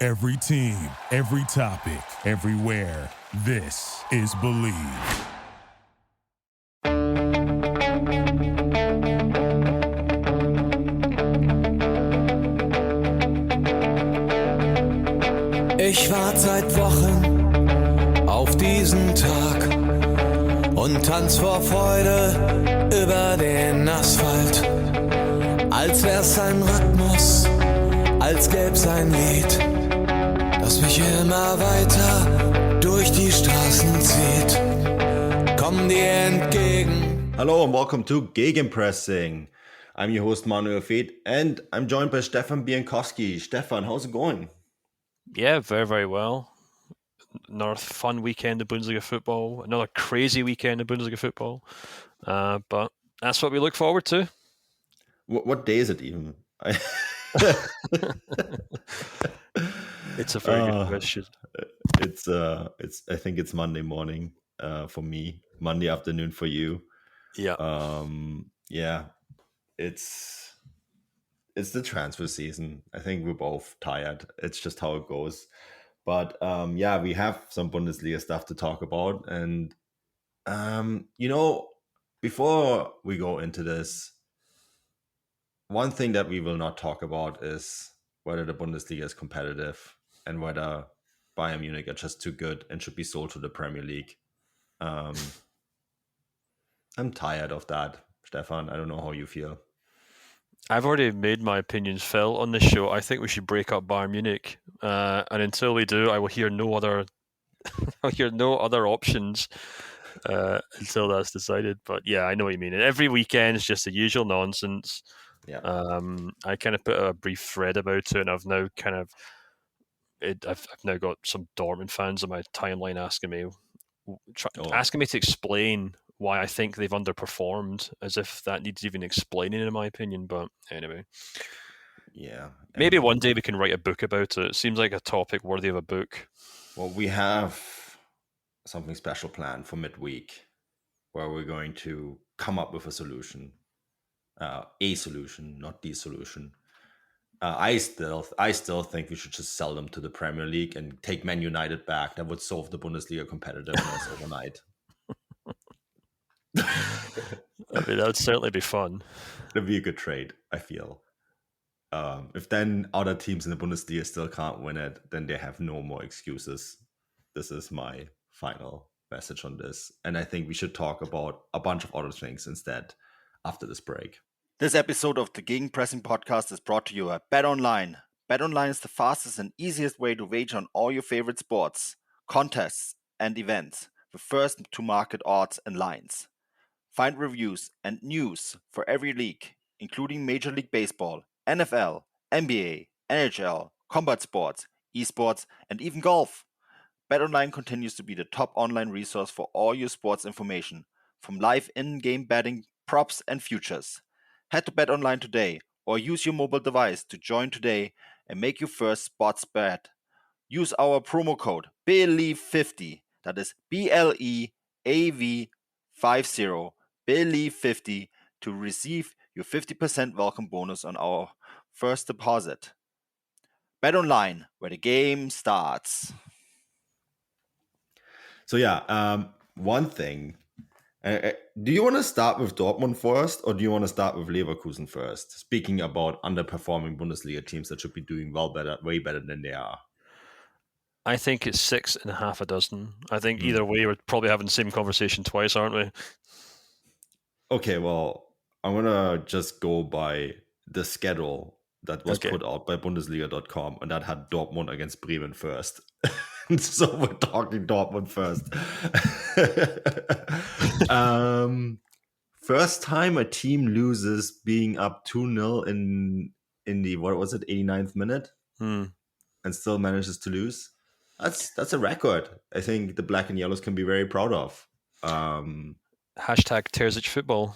Every team, every topic, everywhere. This is Believe. Ich warte seit Wochen auf diesen Tag und tanz vor Freude über den Asphalt. Als wär's ein Rhythmus, als gäb's ein Lied, das mich immer weiter durch die Straßen zieht. Komm dir entgegen. Hello and welcome to Gegenpressing. I'm your host Manuel Feth and I'm joined by Stefan Biankowski. Stefan, how's it going? Yeah, very, very well. Another fun weekend of Bundesliga football. Another crazy weekend of Bundesliga football. But that's what we look forward to. What day is it even? It's a very good question. I think it's Monday morning for me, Monday afternoon for you. Yeah. Yeah. It's the transfer season. I think we're both tired. It's just how it goes. But yeah, we have some Bundesliga stuff to talk about. And before we go into this, one thing that we will not talk about is whether the Bundesliga is competitive and whether Bayern Munich are just too good and should be sold to the Premier League. I'm tired of that, Stefan. I don't know how you feel. I've already made my opinions felt on this show. I think we should break up Bayern Munich. And until we do, I will hear no other options until that's decided. But yeah, I know what you mean. And every weekend is just the usual nonsense. Yeah. I kind of put a brief thread about it, and I've now I've now got some Dortmund fans on my timeline asking me to explain why I think they've underperformed, as if that needs even explaining, in my opinion. But anyway, yeah, maybe one day we can write a book about it. It seems like a topic worthy of a book. Well, we have something special planned for midweek, where we're going to come up with a solution. A solution, not the solution. I still think we should just sell them to the Premier League and take Man United back. That would solve the Bundesliga competitiveness overnight. I mean, that would certainly be fun. It'd be a good trade, I feel. If then other teams in the Bundesliga still can't win it, then they have no more excuses. This is my final message on this. And I think we should talk about a bunch of other things instead after this break. This episode of the Gegenpressing podcast is brought to you by BetOnline. BetOnline is the fastest and easiest way to wager on all your favorite sports, contests, and events with first-to-market odds and lines. Find reviews and news for every league, including Major League Baseball, NFL, NBA, NHL, combat sports, esports, and even golf. BetOnline continues to be the top online resource for all your sports information, from live in-game betting, props, and futures. Head to BetOnline today or use your mobile device to join today and make your first sports bet. Use our promo code BELIEVE50, that is BLEAV50, BELIEVE50, to receive your 50% welcome bonus on our first deposit. BetOnline, where the game starts. So yeah, one thing. Do you want to start with Dortmund first, or do you want to start with Leverkusen first? Speaking about underperforming Bundesliga teams that should be doing way better than they are. I think it's 6.5 dozen. I think either way, we're probably having the same conversation twice, aren't we? Okay, well, I'm going to just go by the schedule that was put out by Bundesliga.com, and that had Dortmund against Bremen first. So we're talking Dortmund first. First time a team loses being up 2-0 in the, what was it, 89th minute? And still manages to lose. That's a record. I think the black and yellows can be very proud of. Hashtag Terzic football.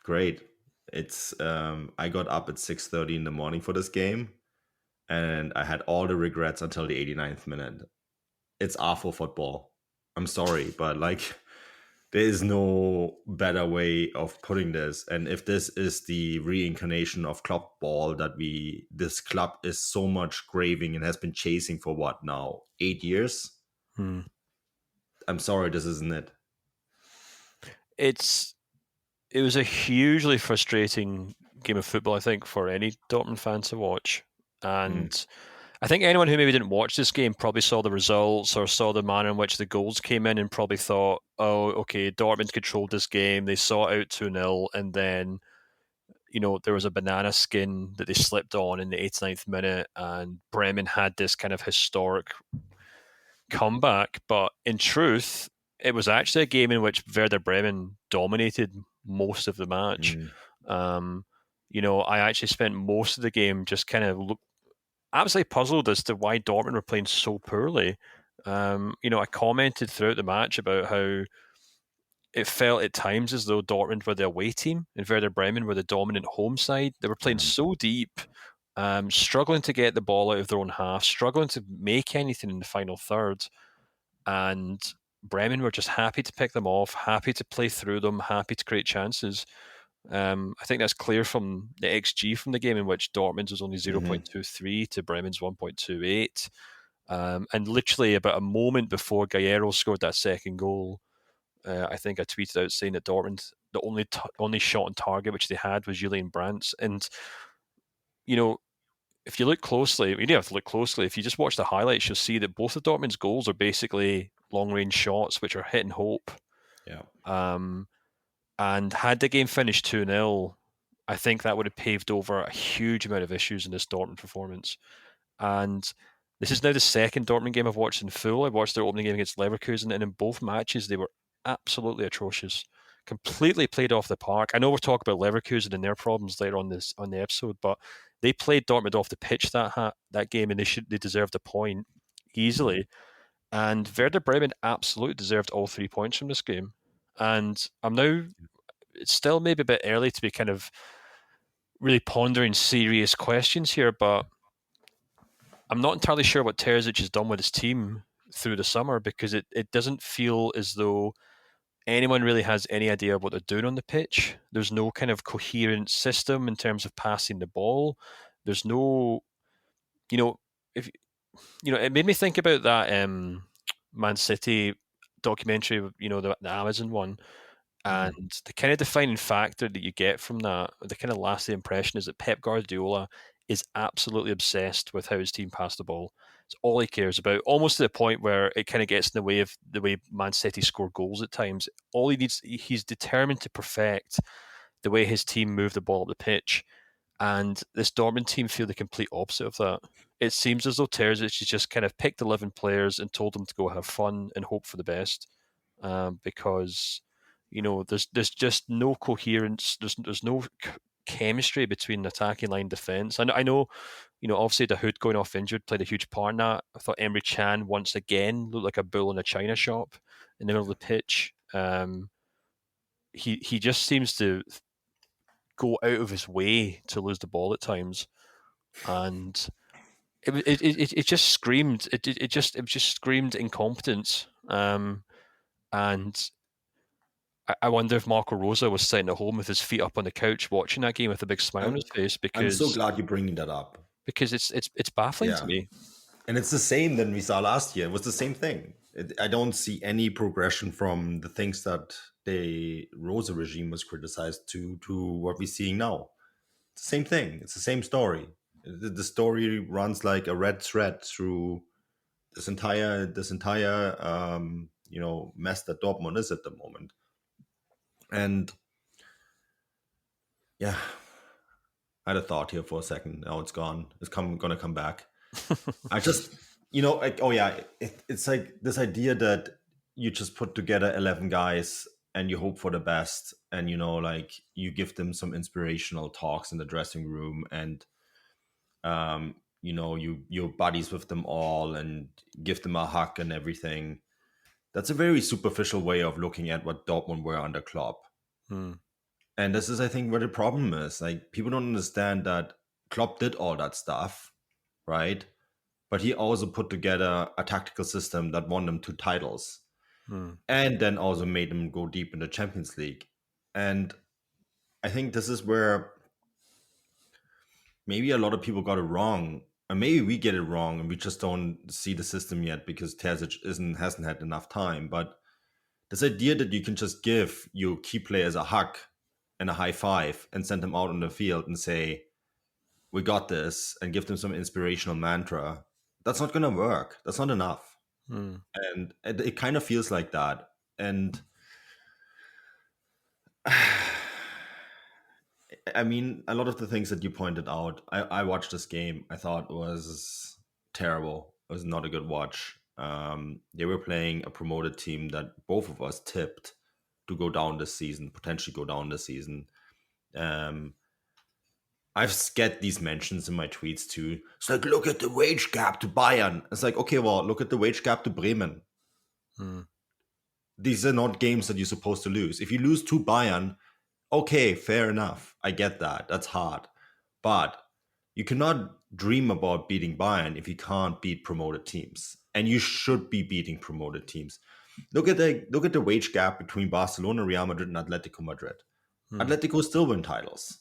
Great. It's I got up at 6:30 in the morning for this game, and I had all the regrets until the 89th minute. It's awful football. I'm sorry, but like There is no better way of putting this. And if this is the reincarnation of club ball that this club is so much craving and has been chasing for what now, 8 years? I'm sorry, this isn't it. It was a hugely frustrating game of football, I think, for any Dortmund fan to watch. And I think anyone who maybe didn't watch this game probably saw the results or saw the manner in which the goals came in and probably thought, oh, okay, Dortmund controlled this game. They saw it out 2-0, and then, there was a banana skin that they slipped on in the 89th minute, and Bremen had this kind of historic comeback. But in truth, it was actually a game in which Werder Bremen dominated most of the match. I actually spent most of the game just kind of absolutely puzzled as to why Dortmund were playing so poorly. I commented throughout the match about how it felt at times as though Dortmund were the away team and Werder Bremen were the dominant home side. They were playing so deep, struggling to get the ball out of their own half, struggling to make anything in the final third. And Bremen were just happy to pick them off, happy to play through them, happy to create chances. I think that's clear from the XG from the game, in which Dortmund's was only 0.23 to Bremen's 1.28. And literally about a moment before Gallardo scored that second goal, I think I tweeted out saying that Dortmund, the only shot on target which they had was Julian Brandt's. And, if you look closely, you don't have to look closely. If you just watch the highlights, you'll see that both of Dortmund's goals are basically long-range shots, which are hit and hope. Yeah. And had the game finished 2-0, I think that would have paved over a huge amount of issues in this Dortmund performance. And this is now the second Dortmund game I've watched in full. I watched their opening game against Leverkusen, and in both matches, they were absolutely atrocious. Completely played off the park. I know we're talking about Leverkusen and their problems later on the episode, but they played Dortmund off the pitch that game, and they deserved a point easily. And Werder Bremen absolutely deserved all 3 points from this game. And it's still maybe a bit early to be kind of really pondering serious questions here, but I'm not entirely sure what Terzic has done with his team through the summer, because it doesn't feel as though anyone really has any idea of what they're doing on the pitch. There's no kind of coherent system in terms of passing the ball. There's no, it made me think about that Man City documentary, the Amazon one. And the kind of defining factor that you get from that, the kind of lasting impression, is that Pep Guardiola is absolutely obsessed with how his team pass the ball. It's all he cares about, almost to the point where it kind of gets in the way of the way Man City score goals at times. All he needs, he's determined to perfect the way his team move the ball up the pitch. And this Dortmund team feel the complete opposite of that. It seems as though Terzic has just kind of picked 11 players and told them to go have fun and hope for the best, because there's just no coherence. There's no chemistry between attacking line, defense. And I know, obviously Dahoud going off injured played a huge part in that. I thought Emre Can once again looked like a bull in a china shop in the middle of the pitch. He just seems to go out of his way to lose the ball at times, and it just screamed. It just screamed incompetence. And I wonder if Marco Rosa was sitting at home with his feet up on the couch watching that game with a big smile on his face. Because I'm so glad you're bringing that up, because it's baffling to me. And it's the same than we saw last year. It was the same thing. I don't see any progression from the things that the Rosa regime was criticized to what we're seeing now. It's the same thing. It's the same story. The story runs like a red thread through this entire mess that Dortmund is at the moment. And yeah, I had a thought here for a second. Now it's gone. It's gonna come back. I just, it's like this idea that you just put together 11 guys and you hope for the best, and you give them some inspirational talks in the dressing room, and you're buddies with them all and give them a hug and everything. That's a very superficial way of looking at what Dortmund were under Klopp. And this is, I think, where the problem is. Like, people don't understand that Klopp did all that stuff, right? But he also put together a tactical system that won them 2 titles. and then also made them go deep in the Champions League. And I think this is where maybe a lot of people got it wrong, and maybe we get it wrong, and we just don't see the system yet because Terzic hasn't had enough time. But this idea that you can just give your key players a hug and a high five and send them out on the field and say, "We got this," and give them some inspirational mantra, that's not going to work. That's not enough. And it kind of feels like that. And I mean, a lot of the things that you pointed out, I watched this game. I thought was terrible. It was not a good watch. They were playing a promoted team that both of us tipped to go down this season, potentially go down this season. I've get these mentions in my tweets too. It's like, look at the wage gap to Bayern. It's like, okay, well, look at the wage gap to Bremen. These are not games that you're supposed to lose. If you lose to Bayern, okay, fair enough. I get that. That's hard. But you cannot dream about beating Bayern if you can't beat promoted teams. And you should be beating promoted teams. Look at the wage gap between Barcelona, Real Madrid, and Atletico Madrid. Atletico still win titles.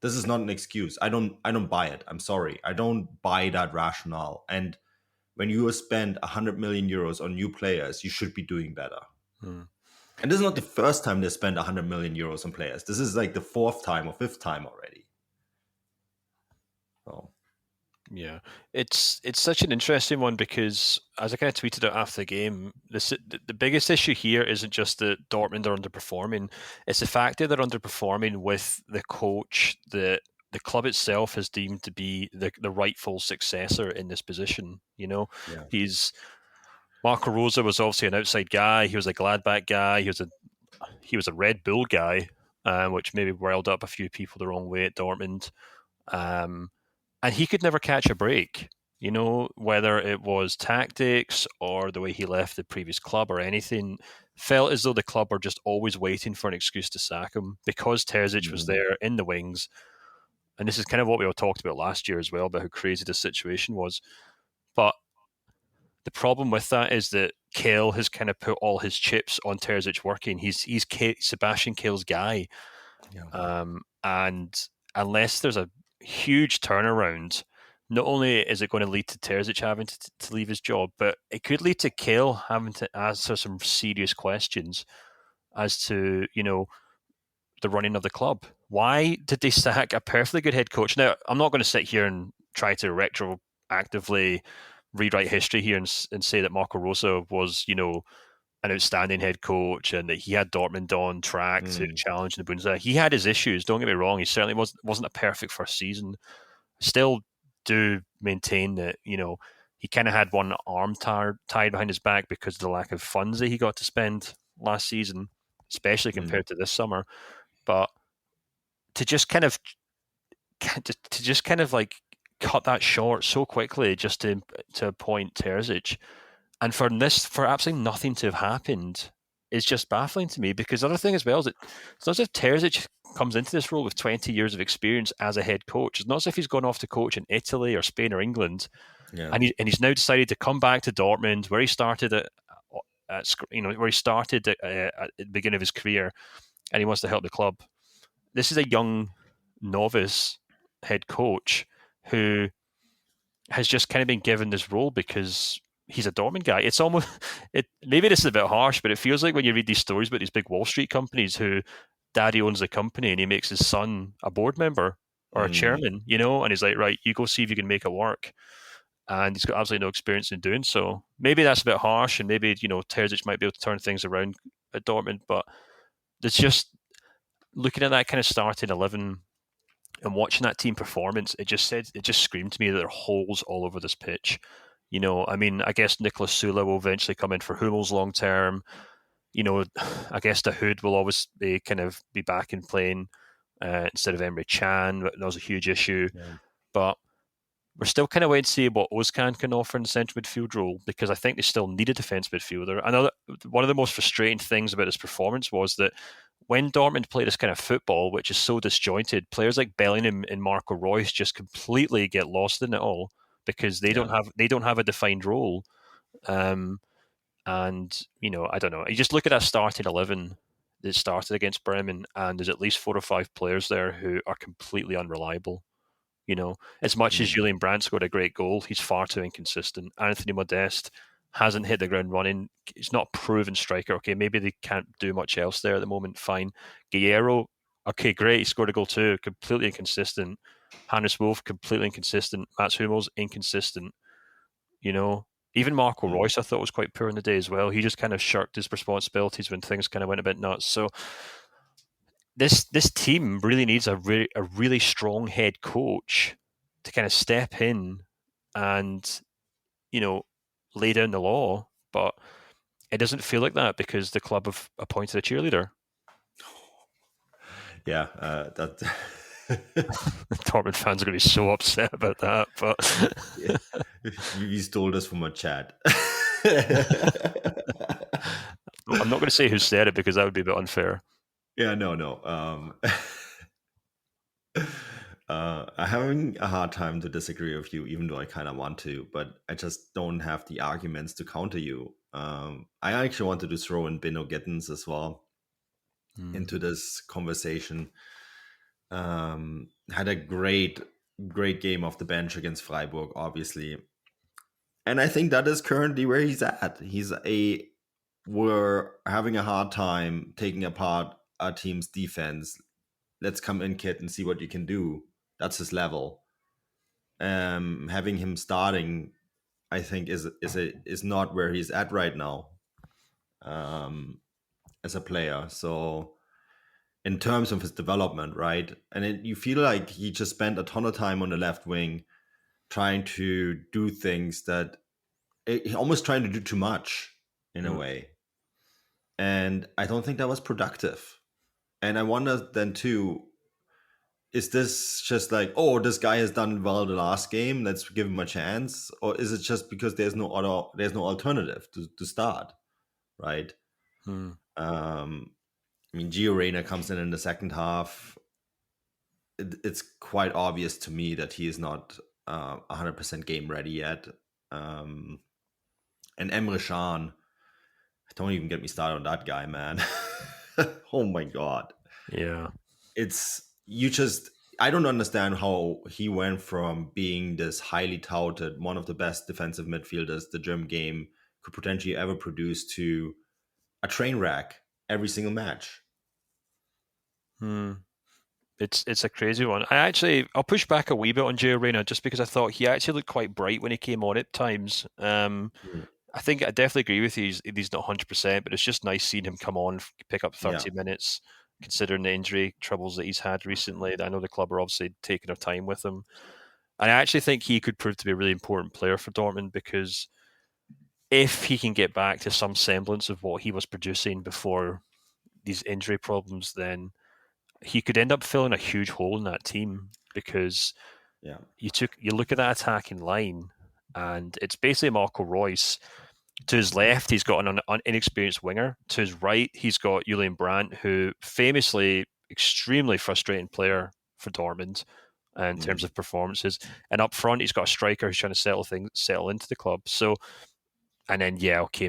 This is not an excuse. I don't buy it. I'm sorry. I don't buy that rationale. And when you spend 100 million euros on new players, you should be doing better. And this is not the first time they spent 100 million euros on players. This is like the fourth time or fifth time already. So. Yeah, it's such an interesting one because, as I kind of tweeted out after the game, the biggest issue here isn't just that Dortmund are underperforming. It's the fact that they're underperforming with the coach that the club itself has deemed to be the rightful successor in this position. You know, Marco Rose was obviously an outside guy. He was a Gladbach guy. He was a Red Bull guy, which maybe riled up a few people the wrong way at Dortmund. And he could never catch a break, you know, whether it was tactics or the way he left the previous club or anything. Felt as though the club were just always waiting for an excuse to sack him because Terzic was there in the wings. And this is kind of what we all talked about last year as well, about how crazy the situation was. But the problem with that is that Kehl has kind of put all his chips on Terzic working. He's Sebastian Kehl's guy. Yeah. And unless there's a huge turnaround, not only is it going to lead to Terzic having to leave his job, but it could lead to Kehl having to answer some serious questions as to, you know, the running of the club. Why did they sack a perfectly good head coach? Now, I'm not going to sit here and try to retroactively rewrite history here and say that Marco Rose was, you know, an outstanding head coach and that he had Dortmund on track to challenge in the Bundesliga. He had his issues, don't get me wrong. He certainly wasn't a perfect first season. Still do maintain that, you know, he kind of had one arm tied behind his back because of the lack of funds that he got to spend last season, especially compared to this summer. But to just kind of like cut that short so quickly just to appoint Terzic, and for absolutely nothing to have happened is just baffling to me. Because the other thing as well is that it's not as if Terzic comes into this role with 20 years of experience as a head coach. It's not as if he's gone off to coach in Italy or Spain or England, and he's now decided to come back to Dortmund, where he started at the beginning of his career, and he wants to help the club. This is a young novice head coach who has just kind of been given this role because he's a Dortmund guy. It's almost maybe this is a bit harsh, but it feels like when you read these stories about these big Wall Street companies who daddy owns the company and he makes his son a board member or a chairman, you know, and he's like, right, you go see if you can make it work. And he's got absolutely no experience in doing so. Maybe that's a bit harsh, and maybe, you know, Terzic might be able to turn things around at Dortmund, but it's just looking at that kind of starting 11 and watching that team performance, it just screamed to me that there are holes all over this pitch. You know, I mean, I guess Niklas Sula will eventually come in for Hummels long term. You know, I guess the Hood will always be back in playing instead of Emre Can. That was a huge issue. Yeah. But we're still kind of waiting to see what Özcan can offer in the central midfield role, because I think they still need a defence midfielder. One of the most frustrating things about his performance was that when Dortmund play this kind of football, which is so disjointed, players like Bellingham and Marco Reus just completely get lost in it all because they don't have a defined role. And And, I don't know. You just look at that starting 11 that started against Bremen, and there's at least 4 or 5 players there who are completely unreliable. As much as Julian Brandt scored a great goal, he's far too inconsistent. Anthony Modeste hasn't hit the ground running. He's not a proven striker. Okay, maybe they can't do much else there at the moment. Fine. Guerrero, okay, great. He scored a goal too. Completely inconsistent. Hannes Wolf, completely inconsistent. Mats Hummels, inconsistent. Even Marco Reus, I thought, was quite poor in the day as well. He just kind of shirked his responsibilities when things kind of went a bit nuts. So this team really needs a really strong head coach to kind of step in and, lay down the law. But it doesn't feel like that because the club have appointed a cheerleader. Yeah, that. Dortmund fans are going to be so upset about that. But you stole this from a chat. I'm not going to say who said it because that would be a bit unfair. Yeah, no. I'm having a hard time to disagree with you, even though I kind of want to, but I just don't have the arguments to counter you. I actually wanted to throw in Benno Gittens as well into this conversation. Had a great game off the bench against Freiburg, obviously. And I think that is currently where he's at. We're having a hard time taking apart our team's defense. Let's come in, kid, and see what you can do. That's his level. Having him starting, I think, is not where he's at right now, as a player. So, in terms of his development, right? And you feel like he just spent a ton of time on the left wing, trying to do things that, almost trying to do too much in a way. And I don't think that was productive. And I wonder then too, is this just like, oh, this guy has done well the last game, let's give him a chance? Or is it just because there's no alternative to start, right? I mean, Gio Reyna comes in the second half. It's quite obvious to me that he is not 100% game ready yet. And Emre Can, don't even get me started on that guy, man. Oh my God. Yeah. I don't understand how he went from being this highly touted, one of the best defensive midfielders the German game could potentially ever produce, to a train wreck every single match. It's a crazy one. I'll push back a wee bit on Gio Reyna just because I thought he actually looked quite bright when he came on at times. I think I definitely agree with you. He's not 100%, but it's just nice seeing him come on, pick up 30 minutes, considering the injury troubles that he's had recently. I know the club are obviously taking their time with him. And I actually think he could prove to be a really important player for Dortmund, because if he can get back to some semblance of what he was producing before these injury problems, then he could end up filling a huge hole in that team, because you look at that attacking line and it's basically Marco Reus. To his left, he's got an inexperienced winger. To his right, he's got Julian Brandt, who famously extremely frustrating player for Dortmund in terms of performances. And up front, he's got a striker who's trying to settle into the club. So, and then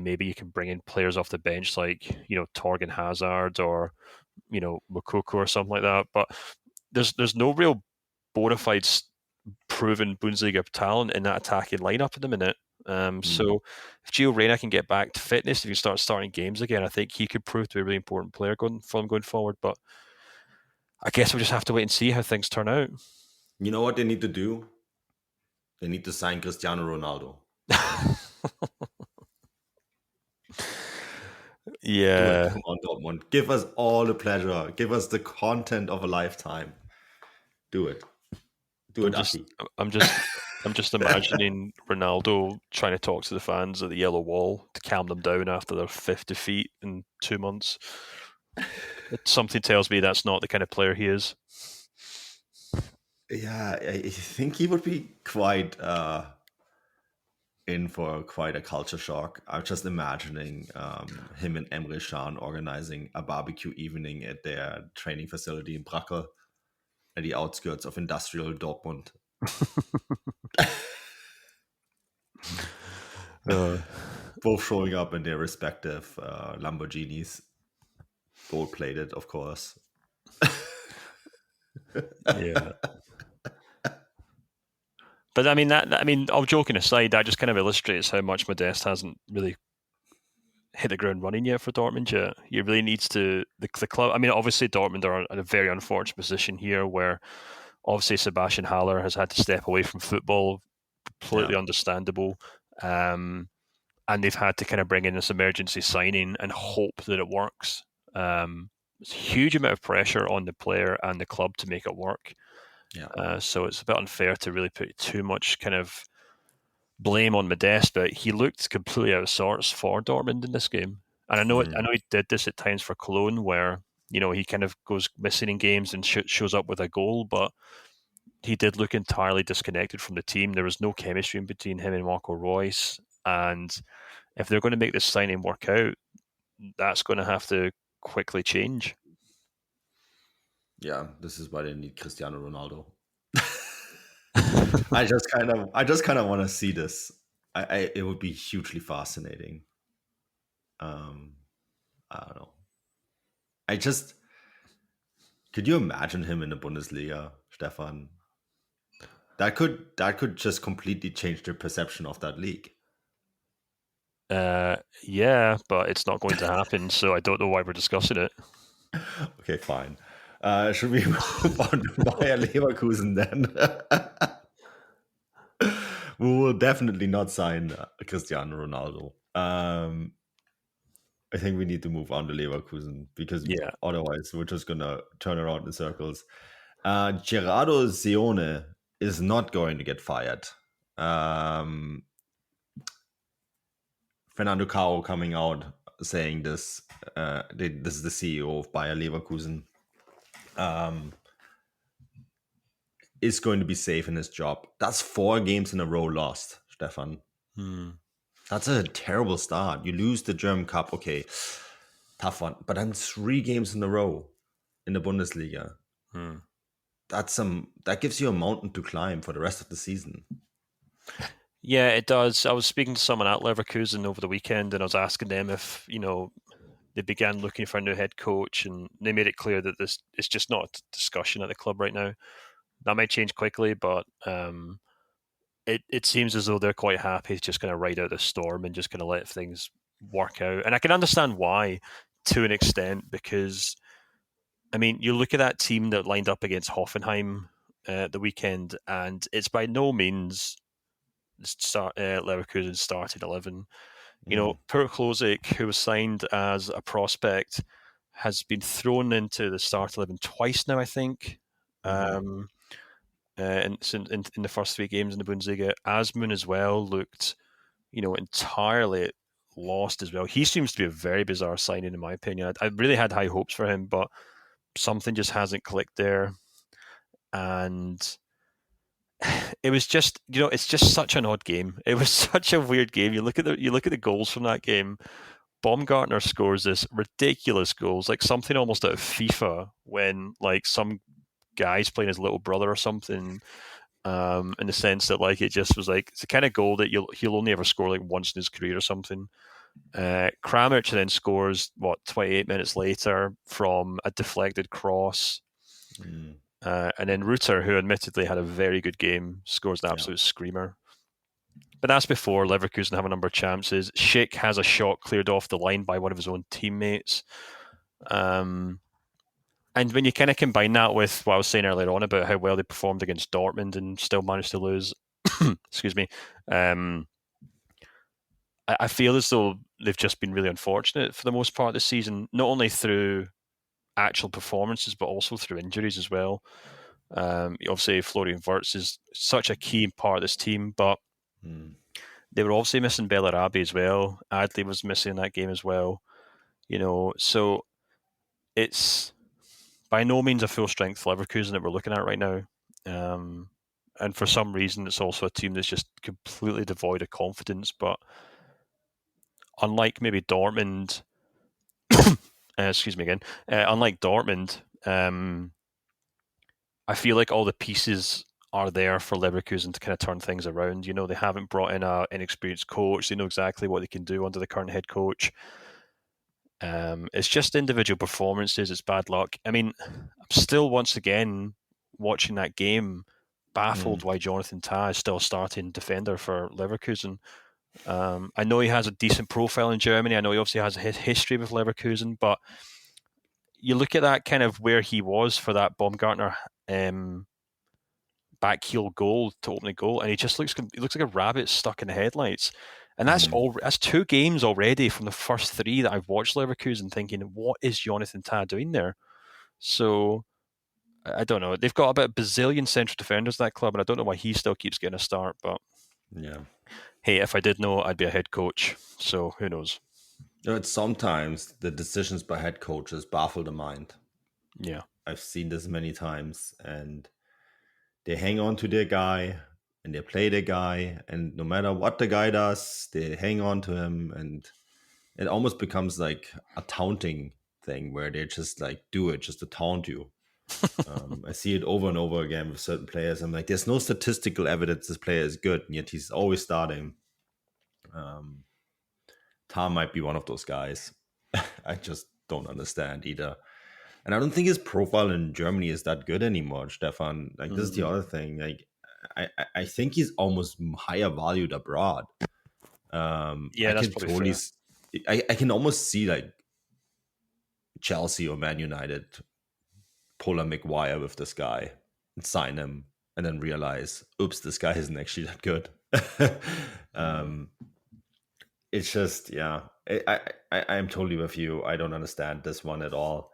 maybe you can bring in players off the bench like Torgan Hazard or Moukoko or something like that. But there's no real bona fide proven Bundesliga talent in that attacking lineup at the minute. So if Gio Reyna can get back to fitness, if he starts starting games again, I think he could prove to be a really important player going forward. But I guess we'll just have to wait and see how things turn out. You know what they need to do? They need to sign Cristiano Ronaldo. Yeah. Come on, Dortmund. Give us all the pleasure. Give us the content of a lifetime. Do it. I'm just imagining Ronaldo trying to talk to the fans at the Yellow Wall to calm them down after their 5th defeat in 2 months. Something tells me that's not the kind of player he is. Yeah, I think he would be quite in for quite a culture shock. I'm just imagining him and Emre Can organizing a barbecue evening at their training facility in Brakel, at the outskirts of industrial Dortmund. both showing up in their respective Lamborghinis, gold plated, of course. Yeah. But I mean, all joking aside, that just kind of illustrates how much Modeste hasn't really hit the ground running yet for Dortmund yet. He really needs to the club. I mean, obviously Dortmund are in a very unfortunate position here, where obviously Sebastian Haller has had to step away from football, completely understandable, and they've had to kind of bring in this emergency signing and hope that it works. There's a huge amount of pressure on the player and the club to make it work. So it's a bit unfair to really put too much kind of blame on Modeste, but he looked completely out of sorts for Dortmund in this game. And I know he did this at times for Cologne, where he kind of goes missing in games and shows up with a goal, but he did look entirely disconnected from the team. There was no chemistry between him and Marco Reus, and if they're going to make this signing work out, that's going to have to quickly change. Yeah, this is why they need Cristiano Ronaldo. I just kind of want to see this. It would be hugely fascinating. I don't know. Could you imagine him in the Bundesliga, Stefan? That could just completely change the perception of that league. Yeah, but it's not going to happen, so I don't know why we're discussing it. Okay, fine. Should we move on to Bayer Leverkusen then? We will definitely not sign Cristiano Ronaldo. I think we need to move on to Leverkusen because otherwise we're just going to turn around in circles. Gerardo Seoane is not going to get fired. Fernando Caro coming out saying this. This is the CEO of Bayer Leverkusen. Is going to be safe in his job. That's 4 games in a row lost, Stefan. That's a terrible start. You lose the German Cup, okay, tough one. But then 3 games in a row in the Bundesliga. That gives you a mountain to climb for the rest of the season. Yeah, it does. I was speaking to someone at Leverkusen over the weekend, and I was asking them if they began looking for a new head coach, and they made it clear that this is just not a discussion at the club right now. That might change quickly, but it seems as though they're quite happy to just kind of ride out the storm and just kind of let things work out. And I can understand why to an extent, because, I mean, you look at that team that lined up against Hoffenheim the weekend, and it's by no means Leverkusen's starting 11. Per Klosik, who was signed as a prospect, has been thrown into the start 11 twice now, I think. In the first 3 games in the Bundesliga. Asmun as well looked, entirely lost as well. He seems to be a very bizarre signing, in my opinion. I really had high hopes for him, but something just hasn't clicked there. And it was just, it's just such an odd game. It was such a weird game. You look at the goals from that game. Baumgartner scores this ridiculous goals, like something almost out of FIFA, when like some guy's playing his little brother or something, in the sense that like it just was like it's the kind of goal that he'll only ever score like once in his career or something. Kramaric then scores 28 minutes later from a deflected cross, and then Rutter, who admittedly had a very good game, scores an absolute screamer. But that's before Leverkusen have a number of chances. Schick has a shot cleared off the line by one of his own teammates. And when you kind of combine that with what I was saying earlier on about how well they performed against Dortmund and still managed to lose, excuse me, I feel as though they've just been really unfortunate for the most part this season, not only through actual performances, but also through injuries as well. Obviously, Florian Wirtz is such a key part of this team, but they were obviously missing Bellarabi as well. Adli was missing in that game as well. So it's by no means a full-strength Leverkusen that we're looking at right now. And for some reason, it's also a team that's just completely devoid of confidence. But unlike maybe Dortmund, excuse me again, unlike Dortmund, I feel like all the pieces are there for Leverkusen to kind of turn things around. You know, they haven't brought in an inexperienced coach. They know exactly what they can do under the current head coach. It's just individual performances. It's bad luck. I mean, I'm still once again watching that game, baffled why Jonathan Tah is still starting defender for Leverkusen. I know he has a decent profile in Germany. I know he obviously has a history with Leverkusen, but you look at that kind of where he was for that Baumgartner back heel goal to open the goal, and he looks like a rabbit stuck in the headlights. And that's that's 2 games already from the first 3 that I've watched Leverkusen, thinking, what is Jonathan Tah doing there? So I don't know. They've got about a bazillion central defenders in that club, and I don't know why he still keeps getting a start. But hey, if I did know, I'd be a head coach. So who knows? Sometimes the decisions by head coaches baffle the mind. Yeah, I've seen this many times, and they hang on to their guy and they play the guy, and no matter what the guy does, they hang on to him, and it almost becomes like a taunting thing where they just like do it just to taunt you. I see it over and over again with certain players. I'm like, there's no statistical evidence this player is good, and yet he's always starting. Tom might be one of those guys. I just don't understand either. And I don't think his profile in Germany is that good anymore, Stefan. Like, this is the other thing. Like, I think he's almost higher valued abroad. yeah, that's probably fair. I can almost see like Chelsea or Man United pull a McGuire with this guy and sign him, and then realize, oops, this guy isn't actually that good. It's just, yeah, I'm totally with you. I don't understand this one at all.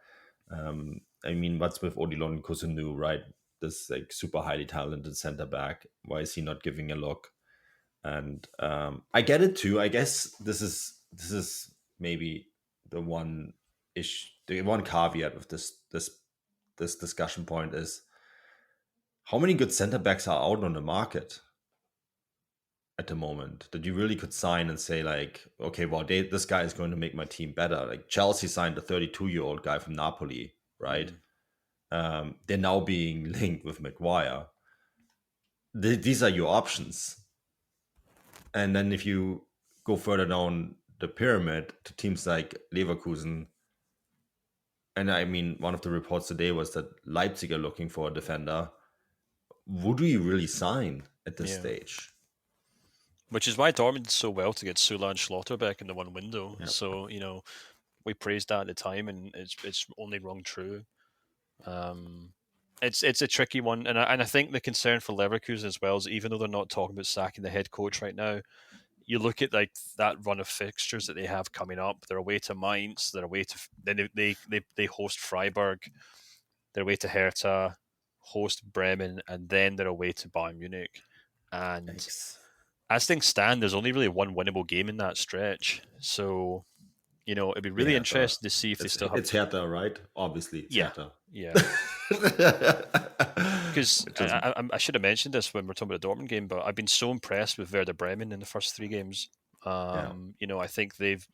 I mean, what's with Odilon Kusunu, right? This like super highly talented center back. Why is he not giving a look? And I get it too. I guess this is maybe the one caveat of this discussion point is how many good center backs are out on the market at the moment that you really could sign and say like, okay, well, this guy is going to make my team better. Like Chelsea signed a 32-year-old guy from Napoli, right? They're now being linked with Maguire. These are your options. And then if you go further down the pyramid to teams like Leverkusen, and I mean, one of the reports today was that Leipzig are looking for a defender. Who do you really sign at this stage? Which is why Dortmund did so well to get Sula and Schlotterbeck in the one window. Yep. So, you know, we praised that at the time, and it's only rung true. It's a tricky one, and I think the concern for Leverkusen as well is, even though they're not talking about sacking the head coach right now, you look at like that run of fixtures that they have coming up. They're away to Mainz. They're away to then they host Freiburg. They're away to Hertha, host Bremen, and then they're away to Bayern Munich. And as things stand, there's only really one winnable game in that stretch. So, you know, it'd be really interesting to see if they still have... It's Hertha, right? Obviously, it's Hertha. Yeah. Because I should have mentioned this when we're talking about the Dortmund game, but I've been so impressed with Werder Bremen in the first 3 games. You know, I think they've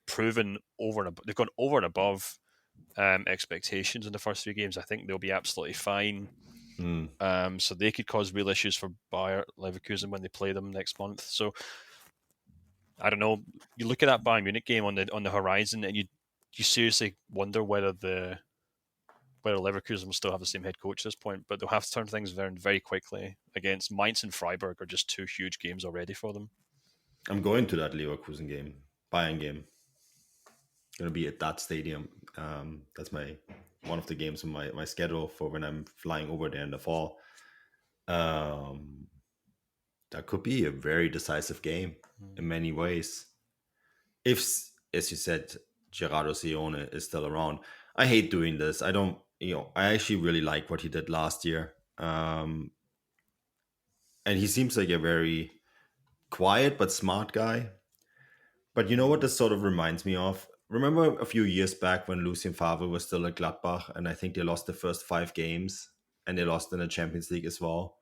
proven they've gone over and above expectations in the first 3 games. I think they'll be absolutely fine. So they could cause real issues for Bayer Leverkusen when they play them next month. So I don't know. You look at that Bayern Munich game on the horizon, and you seriously wonder whether Leverkusen will still have the same head coach at this point. But they'll have to turn things around very quickly. Against Mainz and Freiburg are just 2 huge games already for them. I'm going to that Leverkusen game, Bayern game. Going to be at that stadium. That's one of the games on my schedule for when I'm flying over there in the fall. That could be a very decisive game in many ways. If, as you said, Gerardo Sione is still around. I hate doing this. I actually really like what he did last year. And he seems like a very quiet but smart guy. But you know what this sort of reminds me of? Remember a few years back when Lucien Favre was still at Gladbach, and I think they lost the first 5 games, and they lost in the Champions League as well.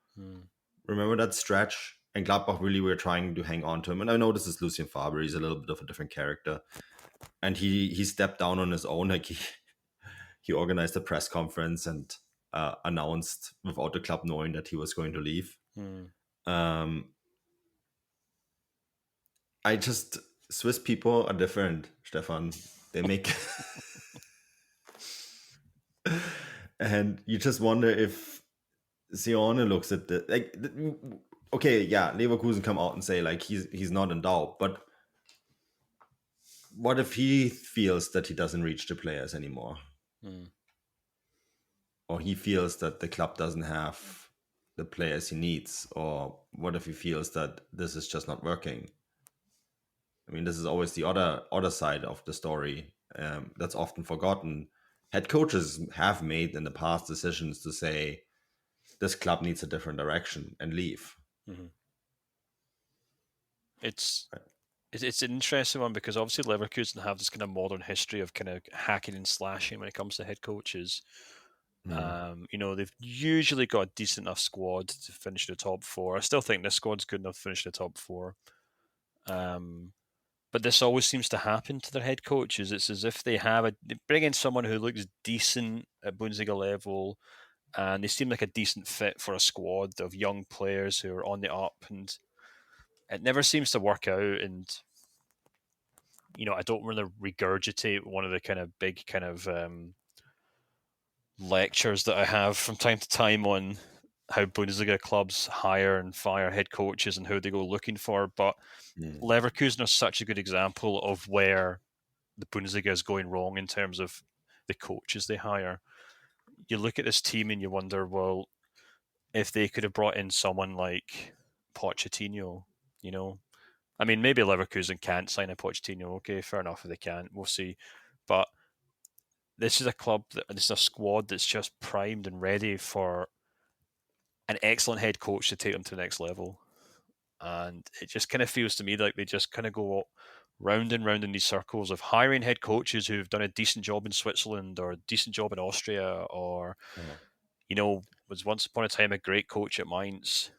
Remember that stretch? And Gladbach really were trying to hang on to him. And I know this is Lucien Favre. He's a little bit of a different character. And he stepped down on his own. Like he organized a press conference and announced without the club knowing that he was going to leave. Swiss people are different, Stefan. They make and you just wonder if Sione looks at okay, yeah, Leverkusen come out and say like he's not in doubt, but what if he feels that he doesn't reach the players anymore? Or he feels that the club doesn't have the players he needs? Or what if he feels that this is just not working? I mean, this is always the other side of the story that's often forgotten. Head coaches have made in the past decisions to say, this club needs a different direction and leave. It's an interesting one because obviously Leverkusen have this kind of modern history of kind of hacking and slashing when it comes to head coaches. They've usually got a decent enough squad to finish the top 4. I still think this squad's good enough to finish the top 4. But this always seems to happen to their head coaches. It's as if they bring in someone who looks decent at Bundesliga level, and they seem like a decent fit for a squad of young players who are on the up, and it never seems to work out. And I don't want to regurgitate one of the kind of big kind of lectures that I have from time to time on how Bundesliga clubs hire and fire head coaches and who they go looking for. But Leverkusen are such a good example of where the Bundesliga is going wrong in terms of the coaches they hire. You look at this team and you wonder, well, if they could have brought in someone like Pochettino, I mean, maybe Leverkusen can't sign a Pochettino. Okay, fair enough if they can't. We'll see. But this is a squad that's just primed and ready for an excellent head coach to take them to the next level. And it just kind of feels to me like they just kind of go round and round in these circles of hiring head coaches who've done a decent job in Switzerland or a decent job in Austria or, was once upon a time a great coach at Mainz.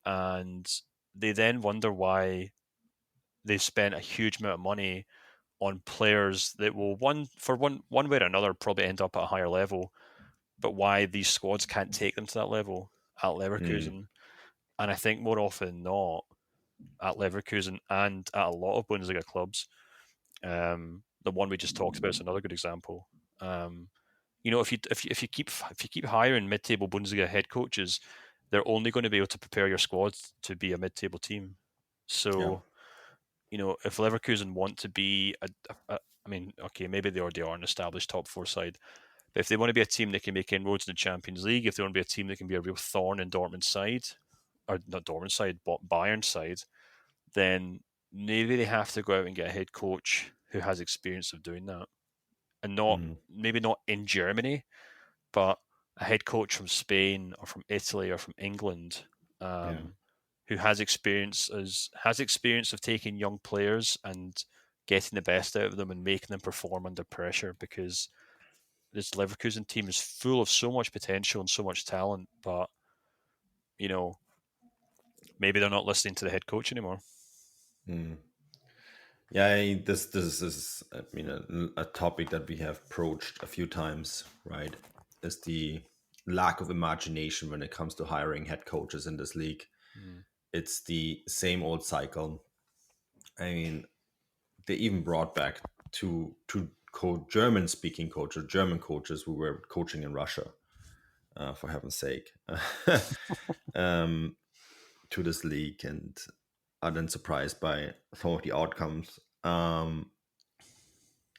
And they then wonder why they've spent a huge amount of money on players that will one way or another probably end up at a higher level, but why these squads can't take them to that level at Leverkusen. And I think more often than not, at Leverkusen and at a lot of Bundesliga clubs, the one we just talked about is another good example. If you keep hiring mid-table Bundesliga head coaches, they're only going to be able to prepare your squad to be a mid-table team. So, if Leverkusen want to be maybe they already are an established top 4 side. But if they want to be a team that can make inroads in the Champions League, if they want to be a team that can be a real thorn in Dortmund's side, or not Dortmund's side, but Bayern's side, then maybe they have to go out and get a head coach who has experience of doing that. And maybe not in Germany, but a head coach from Spain or from Italy or from England who has experience of taking young players and getting the best out of them and making them perform under pressure, because this Leverkusen team is full of so much potential and so much talent, but maybe they're not listening to the head coach anymore. Yeah, this is a topic that we have broached a few times, right? Is the lack of imagination when it comes to hiring head coaches in this league. It's the same old cycle. I mean, they even brought back two German-speaking coaches, German coaches who were coaching in Russia, for heaven's sake, to this league, and are then surprised by some of the outcomes. I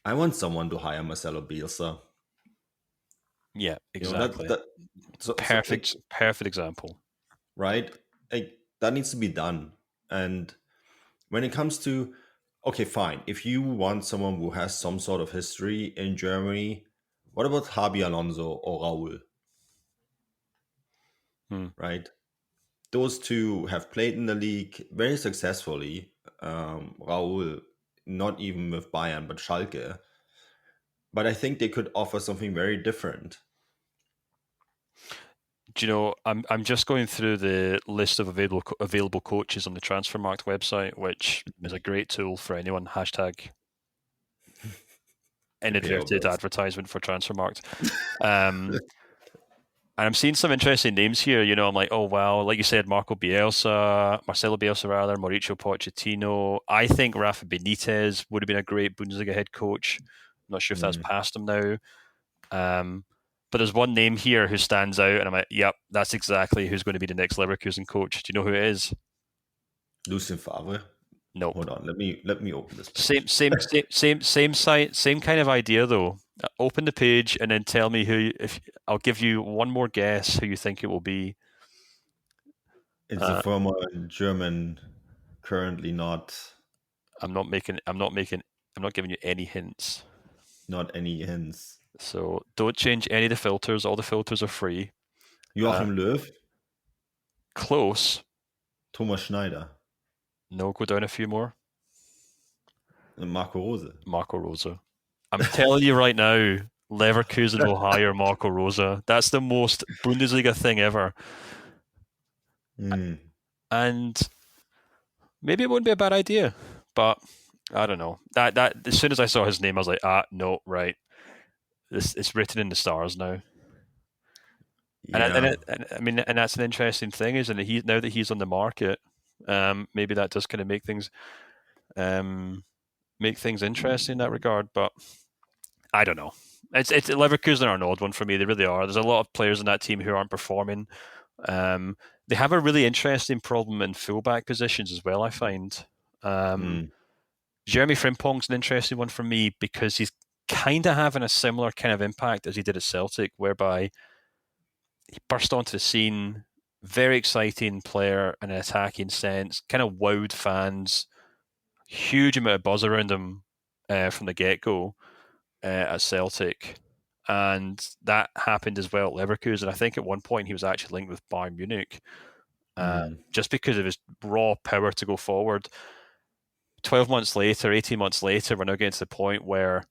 want someone to hire Marcelo Bielsa. Yeah, exactly. Perfect example. Right? That needs to be done. And when it comes to, okay, fine, if you want someone who has some sort of history in Germany, what about Xabi Alonso or Raul? Right? Those two have played in the league very successfully. Raul, not even with Bayern, but Schalke. But I think they could offer something very different. Do you know, I'm just going through the list of available coaches on the Transfermarkt website, which is a great tool for anyone. Hashtag inadverted advertisement for Transfermarkt. And I'm seeing some interesting names here. I'm like, oh, wow. Like you said, Marcelo Bielsa rather, Mauricio Pochettino. I think Rafa Benitez would have been a great Bundesliga head coach. I'm not sure if that's past him now. But there's one name here who stands out, and I'm like, yep, that's exactly who's going to be the next Leverkusen coach. Do you know who it is? Lucien Favre. Nope. Hold on, let me open this Same page. same site, same kind of idea though. Open the page and then tell me who. If I'll give you one more guess who you think it will be. It's a former German, currently not. I'm not giving you any hints. Not any hints. So don't change any of the filters. All the filters are free. Joachim Löw. Close. Thomas Schneider. No, go down a few more. Marco Rose. Marco Rose. I'm telling you right now, Leverkusen will hire Marco Rose. That's the most Bundesliga thing ever. And maybe it wouldn't be a bad idea, but I don't know. That as soon as I saw his name, I was like, no, right. It's written in the stars now. Yeah. And that's an interesting thing, isn't it? Now that he's on the market, maybe that does kind of make things interesting in that regard. But I don't know. It's Leverkusen are an odd one for me. They really are. There's a lot of players in that team who aren't performing. They have a really interesting problem in fullback positions as well, I find. Jeremy Frimpong's an interesting one for me because he's kind of having a similar kind of impact as he did at Celtic, whereby he burst onto the scene, very exciting player in an attacking sense, kind of wowed fans, huge amount of buzz around him from the get-go at Celtic. And that happened as well at Leverkusen. I think at one point he was actually linked with Bayern Munich just because of his raw power to go forward. 12 months later, 18 months later, we're now getting to the point where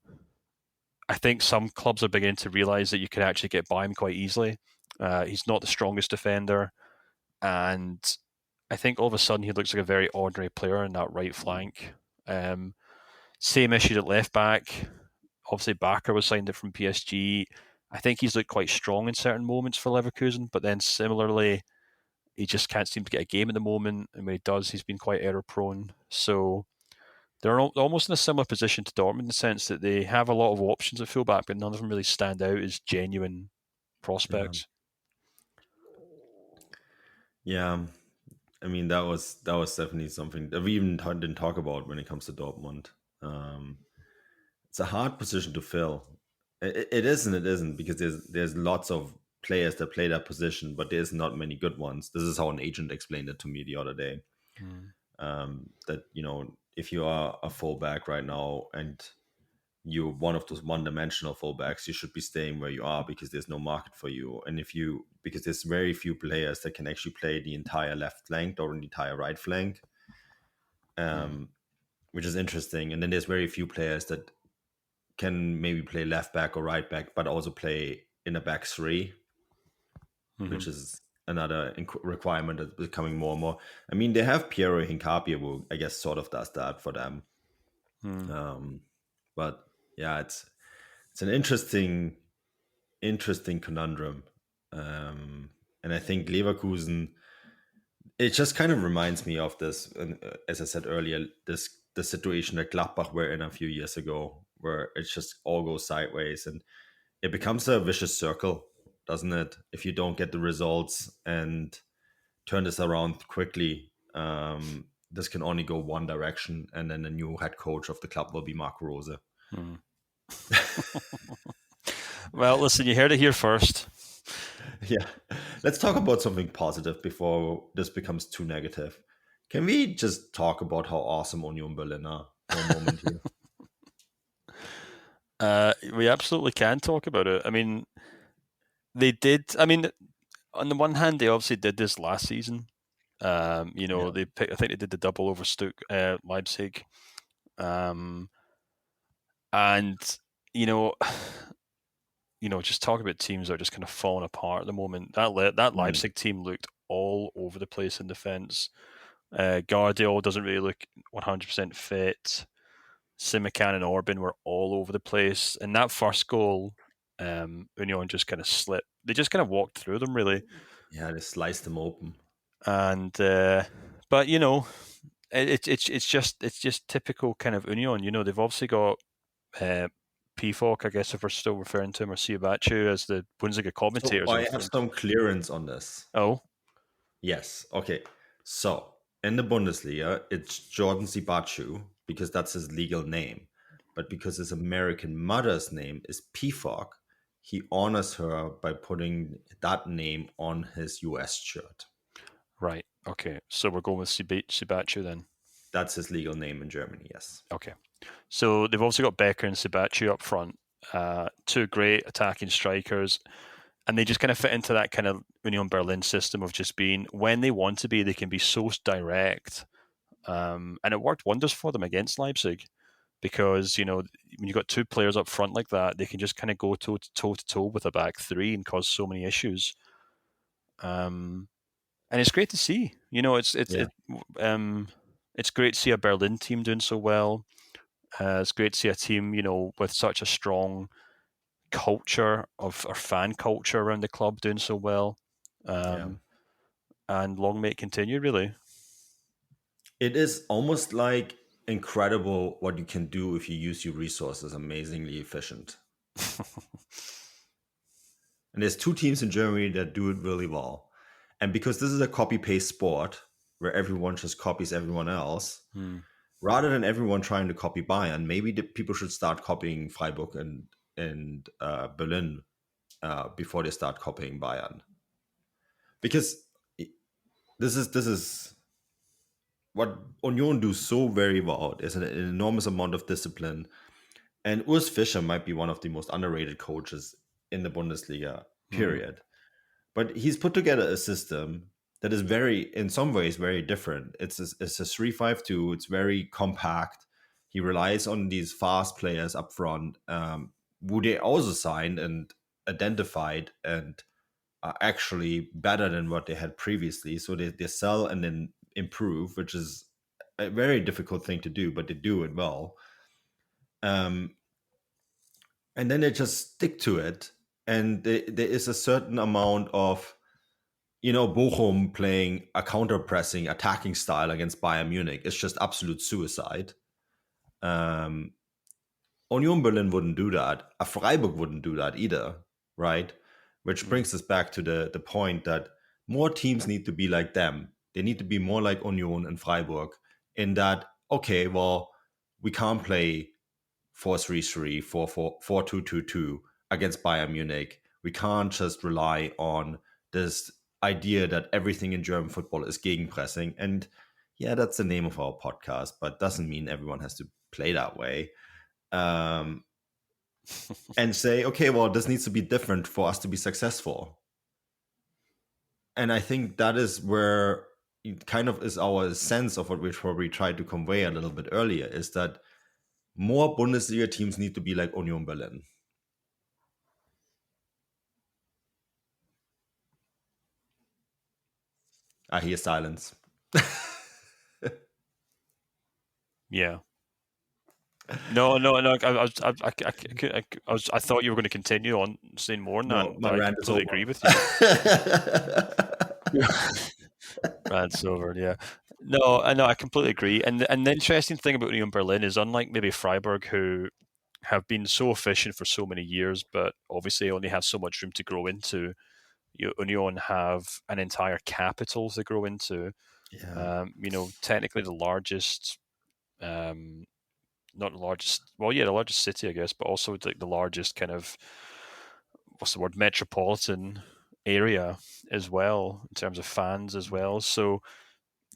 I think some clubs are beginning to realise that you can actually get by him quite easily. He's not the strongest defender. And I think all of a sudden he looks like a very ordinary player in that right flank. Same issue at left back. Obviously, Barker was signed it from PSG. I think he's looked quite strong in certain moments for Leverkusen, but then similarly, he just can't seem to get a game at the moment. And when he does, he's been quite error-prone. So they're almost in a similar position to Dortmund in the sense that they have a lot of options at fullback, but none of them really stand out as genuine prospects. Yeah. I mean, that was definitely something that we even didn't talk about when it comes to Dortmund. It's a hard position to fill. It is and it isn't, because there's lots of players that play that position, but there's not many good ones. This is how an agent explained it to me the other day. That, if you are a fullback right now and you're one of those one-dimensional fullbacks, you should be staying where you are because there's no market for you. And because there's very few players that can actually play the entire left flank or the entire right flank, which is interesting. And then there's very few players that can maybe play left back or right back, but also play in a back three, which is another requirement that's becoming more and more. I mean, they have Piero Hincapié, who I guess sort of does that for them. But yeah, it's an interesting conundrum. And I think Leverkusen, it just kind of reminds me of this, as I said earlier, the situation that Gladbach were in a few years ago, where it just all goes sideways and it becomes a vicious circle, doesn't it? If you don't get the results and turn this around quickly, this can only go one direction, and then the new head coach of the club will be Marco Rose. Well, listen, you heard it here first. Yeah. Let's talk about something positive before this becomes too negative. Can we just talk about how awesome Union Berlin are for a moment here? We absolutely can talk about it. I mean, they did. I mean, on the one hand, they obviously did this last season. I think they did the double over Leipzig. And just talking about teams that are just kind of falling apart at the moment. That Leipzig team looked all over the place in defense. Guardiola doesn't really look 100% fit. Simican and Orban were all over the place. And that first goal, Union just kind of slipped they just kind of walked through them, really. Yeah, they sliced them open. And but it's just typical kind of Union. They've obviously got PFOC, I guess, if we're still referring to him, or Siabachu as the Bundesliga commentators. So I have some clearance on this. Oh, yes. Okay. So in the Bundesliga, it's Jordan Sibachu because that's his legal name. But because his American mother's name is PFOC, he honors her by putting that name on his US shirt. right. Okay. So we're going with Sibachu then. That's his legal name in Germany, yes. Okay. So they've also got Becker and Sibachu up front, two great attacking strikers, and they just kind of fit into that kind of Union Berlin system of just being, when they want to be, they can be so direct. And it worked wonders for them against Leipzig because, when you've got two players up front like that, they can just kind of go toe to toe with a back three and cause so many issues. And it's great to see. It's great to see a Berlin team doing so well. It's great to see a team, with such a strong culture or fan culture around the club doing so well. And long may it continue, really. It is almost like incredible what you can do if you use your resources amazingly efficient. And there's two teams in Germany that do it really well. And because this is a copy-paste sport where everyone just copies everyone else, rather than everyone trying to copy Bayern, maybe the people should start copying Freiburg and Berlin before they start copying Bayern. Because this is what Union do so very well. There's an enormous amount of discipline. And Urs Fischer might be one of the most underrated coaches in the Bundesliga, period. But he's put together a system that is in some ways, very different. It's a 3-5-2. It's very compact. He relies on these fast players up front, who they also signed and identified and are actually better than what they had previously. So they sell and then improve, which is a very difficult thing to do, but they do it well. And then they just stick to it. And there is a certain amount of, Bochum playing a counter-pressing, attacking style against Bayern Munich. It's just absolute suicide. Union Berlin wouldn't do that. A Freiburg wouldn't do that either, right? Which brings us back to the point that more teams need to be like them. They need to be more like Union and Freiburg in that, okay, well, we can't play 4-3-3, 4-2-2-2 against Bayern Munich. We can't just rely on this idea that everything in German football is gegenpressing. And yeah, that's the name of our podcast, but doesn't mean everyone has to play that way. And say, okay, well, this needs to be different for us to be successful. And I think that is where it kind of is our sense of what we probably tried to convey a little bit earlier, is that more Bundesliga teams need to be like Union Berlin. I hear silence. Yeah. No. I thought you were going to continue on saying more than that. My rant is over. I agree with you. Rant's over. Yeah. No, I completely agree. And the interesting thing about Union Berlin is, unlike maybe Freiburg, who have been so efficient for so many years, but obviously only have so much room to grow into, Union have an entire capital to grow into. Yeah. Technically the largest, not the largest, well, yeah, the largest city, I guess, but also the largest kind of, metropolitan area as well, in terms of fans as well. So,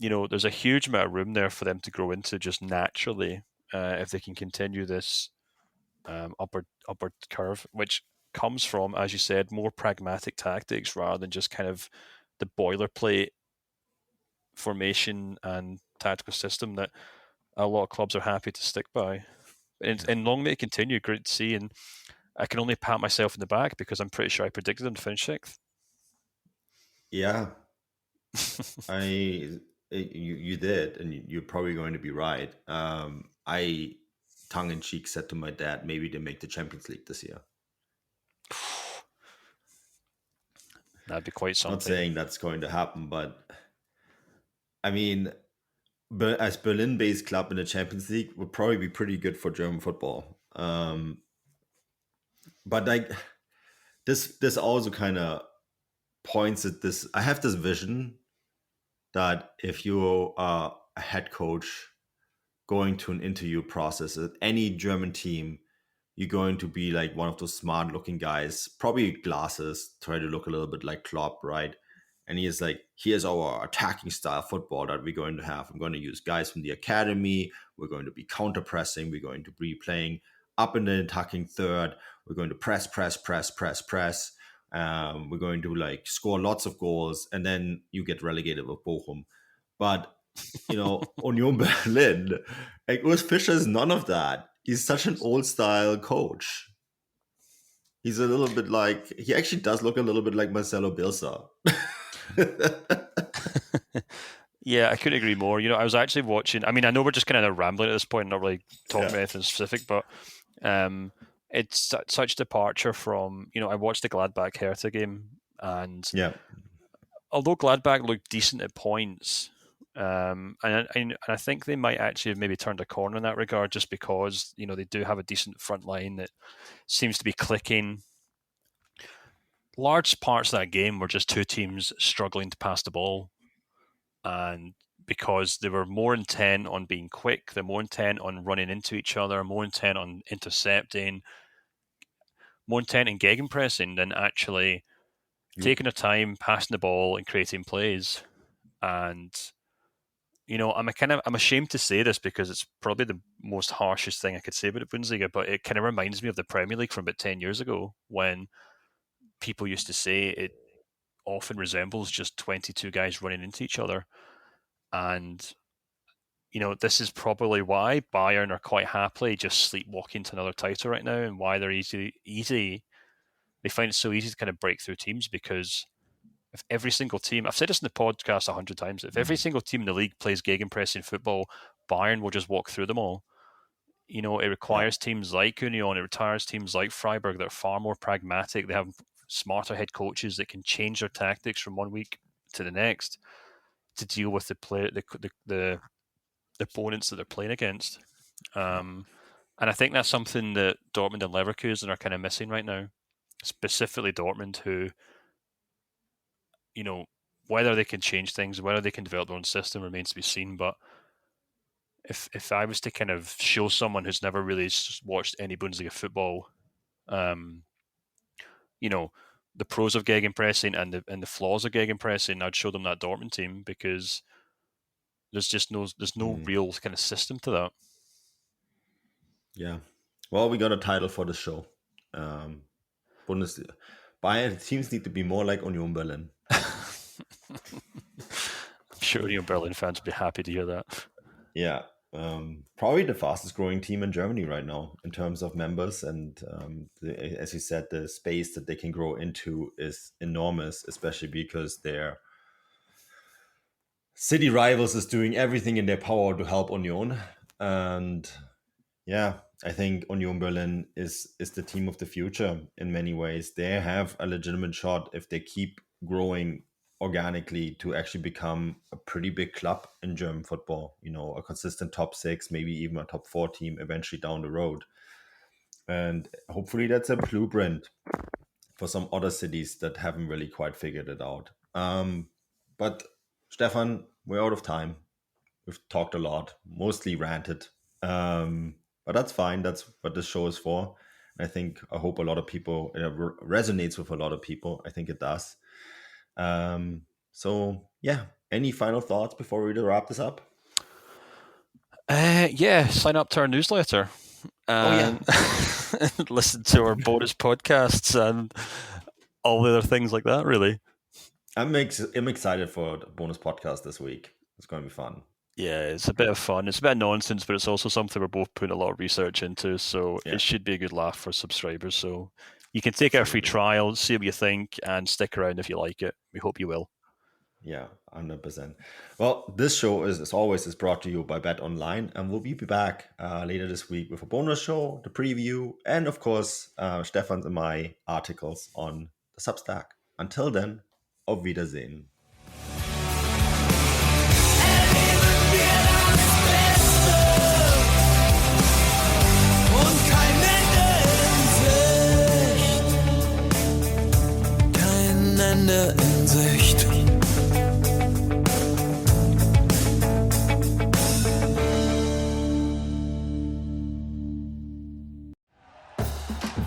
there's a huge amount of room there for them to grow into just naturally, if they can continue this upward curve, which comes from, as you said, more pragmatic tactics rather than just kind of the boilerplate formation and tactical system that a lot of clubs are happy to stick by. And long may it continue. Great to see, and I can only pat myself in the back because I'm pretty sure I predicted them to finish 6th. Yeah. You did, and you're probably going to be right. I tongue-in-cheek said to my dad, maybe they make the Champions League this year. That'd be quite something. Not saying that's going to happen, but I mean, as Berlin-based club in the Champions League would probably be pretty good for German football. But like this also kind of points at this. I have this vision that if you are a head coach going to an interview process at any German team, you're going to be like one of those smart looking guys, probably glasses, try to look a little bit like Klopp, right? And he is like, here's our attacking style football that we're going to have. I'm going to use guys from the academy. We're going to be counter pressing. We're going to be playing up in the attacking third. We're going to press. We're going to like score lots of goals, and then you get relegated with Bochum. But Union Berlin, like Urs Fischer is none of that. He's such an old style coach. He's a little bit like, he actually does look a little bit like Marcelo Bielsa. Yeah, I couldn't agree more. I was actually watching, I know we're just kind of rambling at this point, not really talking about anything specific, but it's such departure from, I watched the Gladbach Hertha game, and although Gladbach looked decent at points, and I think they might actually have maybe turned a corner in that regard, just because they do have a decent front line that seems to be clicking. Large parts of that game were just two teams struggling to pass the ball, and because they were more intent on being quick, they're more intent on running into each other, more intent on intercepting, more intent in gegenpressing than actually taking their time, passing the ball, and creating plays. And I'm ashamed to say this because it's probably the most harshest thing I could say about the Bundesliga, but it kind of reminds me of the Premier League from about 10 years ago, when people used to say it often resembles just 22 guys running into each other. And, this is probably why Bayern are quite happily just sleepwalking to another title right now, and why they're easy. They find it so easy to kind of break through teams, because if every single team, I've said this in the podcast 100 times, if every single team in the league plays gegenpressing football, Bayern will just walk through them all. It requires teams like Union, it requires teams like Freiburg that are far more pragmatic. They have smarter head coaches that can change their tactics from one week to the next to deal with the opponents that they're playing against. And I think that's something that Dortmund and Leverkusen are kind of missing right now. Specifically Dortmund, who, whether they can change things, whether they can develop their own system remains to be seen. But if I was to kind of show someone who's never really watched any Bundesliga football, the pros of gegenpressing and the flaws of gegenpressing, I'd show them that Dortmund team, because there's no real kind of system to that. Yeah. Well, we got a title for the show. Bundesliga. Bayern teams need to be more like Union Berlin. I'm sure Union Berlin fans would be happy to hear that. Yeah. Probably the fastest growing team in Germany right now in terms of members, and as you said, the space that they can grow into is enormous, especially because their city rivals is doing everything in their power to help Union. And yeah, I think Union Berlin is the team of the future in many ways. They have a legitimate shot, if they keep growing organically, to actually become a pretty big club in German football, a consistent top 6, maybe even a top 4 team eventually down the road. And hopefully that's a blueprint for some other cities that haven't really quite figured it out. But Stefan, we're out of time. We've talked a lot, mostly ranted. But that's fine. That's what this show is for. And I hope a lot of people, it resonates with a lot of people. I think it does. So yeah, any final thoughts before we wrap this up? Sign up to our newsletter. Listen to our bonus podcasts and all the other things like that, really. I'm excited for the bonus podcast this week. It's going to be fun. Yeah, it's a bit of fun. It's a bit of nonsense, but it's also something we're both putting a lot of research into. So It should be a good laugh for subscribers. So you can take our free trial, see what you think, and stick around if you like it. We hope you will. Yeah, 100%. Well, this show as always is brought to you by Bet Online, and we'll be back later this week with a bonus show, the preview, and of course, Stefan's and my articles on the Substack. Until then, Auf Wiedersehen. Ende in Sicht.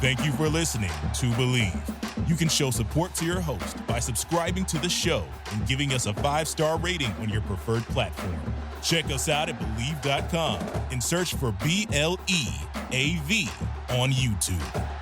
Thank you for listening to Believe. You can show support to your host by subscribing to the show and giving us a 5-star rating on your preferred platform. Check us out at Believe.com and search for BLEAV on YouTube.